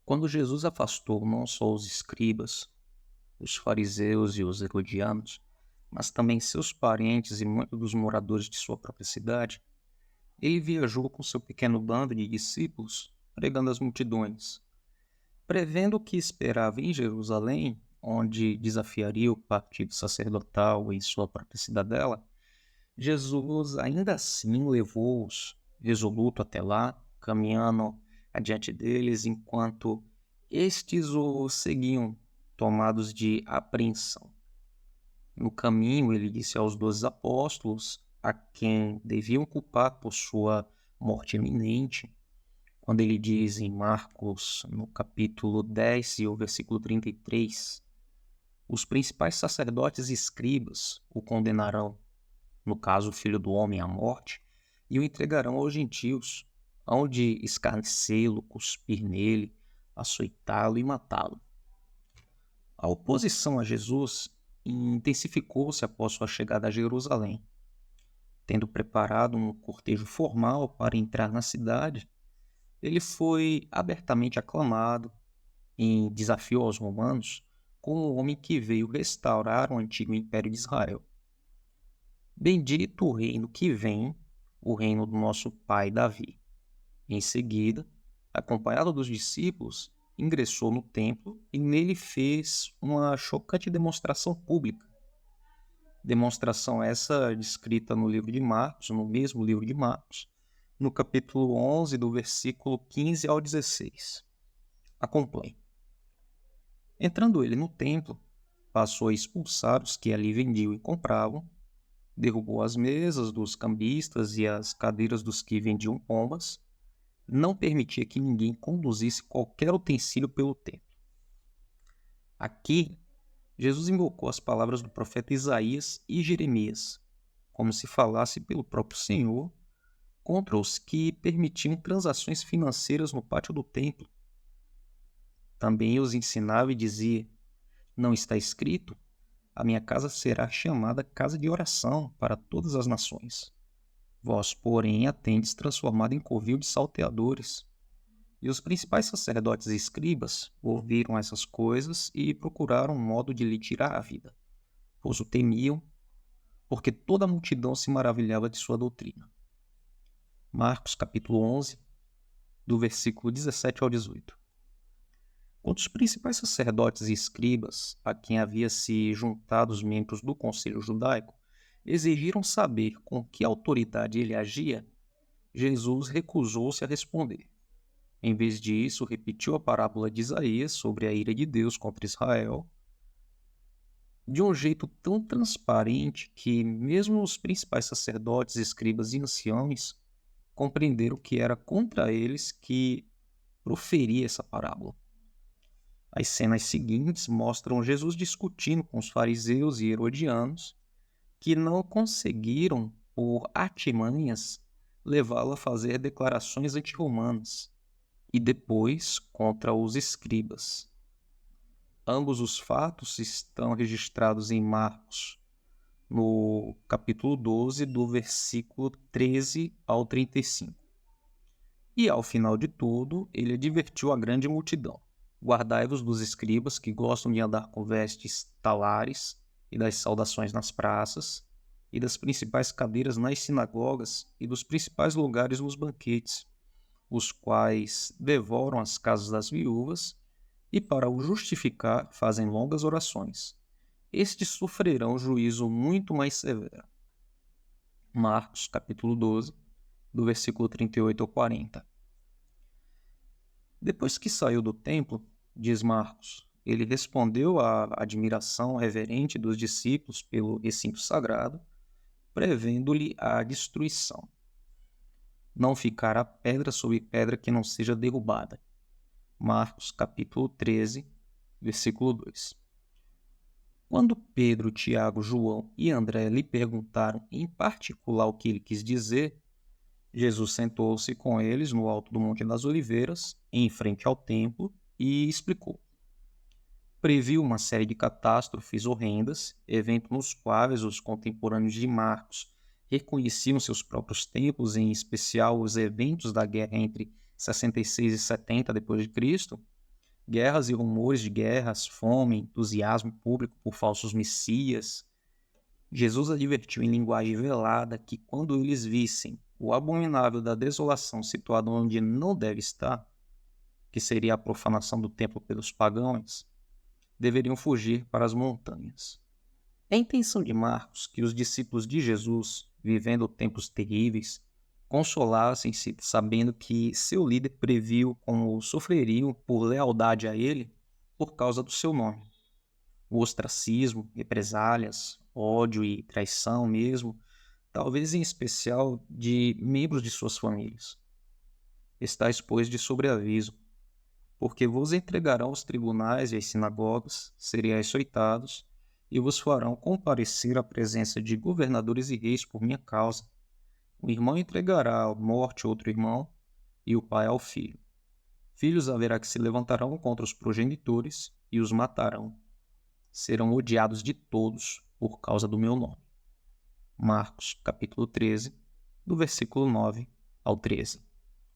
Quando Jesus afastou não só os escribas, os fariseus e os herodianos, mas também seus parentes e muitos dos moradores de sua própria cidade, ele viajou com seu pequeno bando de discípulos, pregando às multidões. Prevendo o que esperava em Jerusalém, onde desafiaria o partido sacerdotal em sua própria cidadela, Jesus ainda assim levou-os resoluto até lá, caminhando adiante deles, enquanto estes o seguiam, tomados de apreensão. No caminho, ele disse aos 12 apóstolos, a quem deviam culpar por sua morte iminente, quando ele diz em Marcos, no capítulo 10 e o versículo 33, os principais sacerdotes e escribas o condenarão, no caso o Filho do Homem, à morte, e o entregarão aos gentios, onde escarnecê-lo, cuspir nele, açoitá-lo e matá-lo. A oposição a Jesus intensificou-se após sua chegada a Jerusalém. Tendo preparado um cortejo formal para entrar na cidade, ele foi abertamente aclamado, em desafio aos romanos, como o homem que veio restaurar o antigo império de Israel. Bendito o reino que vem, o reino do nosso pai Davi. Em seguida, acompanhado dos discípulos, ingressou no templo e nele fez uma chocante demonstração pública. Demonstração essa descrita no livro de Marcos, no mesmo livro de Marcos, no capítulo 11, do versículo 15 ao 16. Acompanhe. Entrando ele no templo, passou a expulsar os que ali vendiam e compravam, derrubou as mesas dos cambistas e as cadeiras dos que vendiam pombas, não permitia que ninguém conduzisse qualquer utensílio pelo templo. Aqui, Jesus invocou as palavras do profeta Isaías e Jeremias, como se falasse pelo próprio Senhor, contra os que permitiam transações financeiras no pátio do templo. Também os ensinava e dizia: não está escrito? A minha casa será chamada casa de oração para todas as nações. Vós, porém, a tendes transformado em covil de salteadores. E os principais sacerdotes e escribas ouviram essas coisas e procuraram um modo de lhe tirar a vida, pois o temiam, porque toda a multidão se maravilhava de sua doutrina. Marcos capítulo 11, do versículo 17 ao 18. Quando os principais sacerdotes e escribas, a quem havia se juntado os membros do conselho judaico, exigiram saber com que autoridade ele agia, Jesus recusou-se a responder. Em vez disso, repetiu a parábola de Isaías sobre a ira de Deus contra Israel, de um jeito tão transparente que mesmo os principais sacerdotes, escribas e anciãos compreenderam que era contra eles que proferia essa parábola. As cenas seguintes mostram Jesus discutindo com os fariseus e herodianos, que não conseguiram, por artimanhas, levá-lo a fazer declarações anti-romanas, e depois contra os escribas. Ambos os fatos estão registrados em Marcos, no capítulo 12, do versículo 13 ao 35. E ao final de tudo, ele advertiu a grande multidão: guardai-vos dos escribas que gostam de andar com vestes talares e das saudações nas praças, e das principais cadeiras nas sinagogas e dos principais lugares nos banquetes, os quais devoram as casas das viúvas e, para o justificar, fazem longas orações. Estes sofrerão juízo muito mais severo. Marcos, capítulo 12, do versículo 38 ao 40. Depois que saiu do templo, diz Marcos, ele respondeu à admiração reverente dos discípulos pelo recinto sagrado, prevendo-lhe a destruição. Não ficará pedra sobre pedra que não seja derrubada. Marcos, capítulo 13, versículo 2. Quando Pedro, Tiago, João e André lhe perguntaram em particular o que ele quis dizer, Jesus sentou-se com eles no alto do Monte das Oliveiras, em frente ao templo, e explicou. Previu uma série de catástrofes horrendas, eventos nos quais os contemporâneos de Marcos reconheciam seus próprios tempos, em especial os eventos da guerra entre 66 e 70 d.C., Guerras e rumores de guerras, fome, entusiasmo público por falsos messias. Jesus advertiu em linguagem velada que quando eles vissem o abominável da desolação situado onde não deve estar, que seria a profanação do templo pelos pagãos, deveriam fugir para as montanhas. É a intenção de Marcos que os discípulos de Jesus, vivendo tempos terríveis, consolassem-se sabendo que seu líder previu como sofreriam por lealdade a ele por causa do seu nome. O ostracismo, represálias, ódio e traição mesmo, talvez em especial de membros de suas famílias. Estais, pois, de sobreaviso, porque vos entregarão aos tribunais e às sinagogas, sereis açoitados, e vos farão comparecer à presença de governadores e reis por minha causa. O irmão entregará à morte outro irmão, e o pai ao filho. Filhos haverá que se levantarão contra os progenitores e os matarão. Serão odiados de todos por causa do meu nome. Marcos, capítulo 13, do versículo 9 ao 13.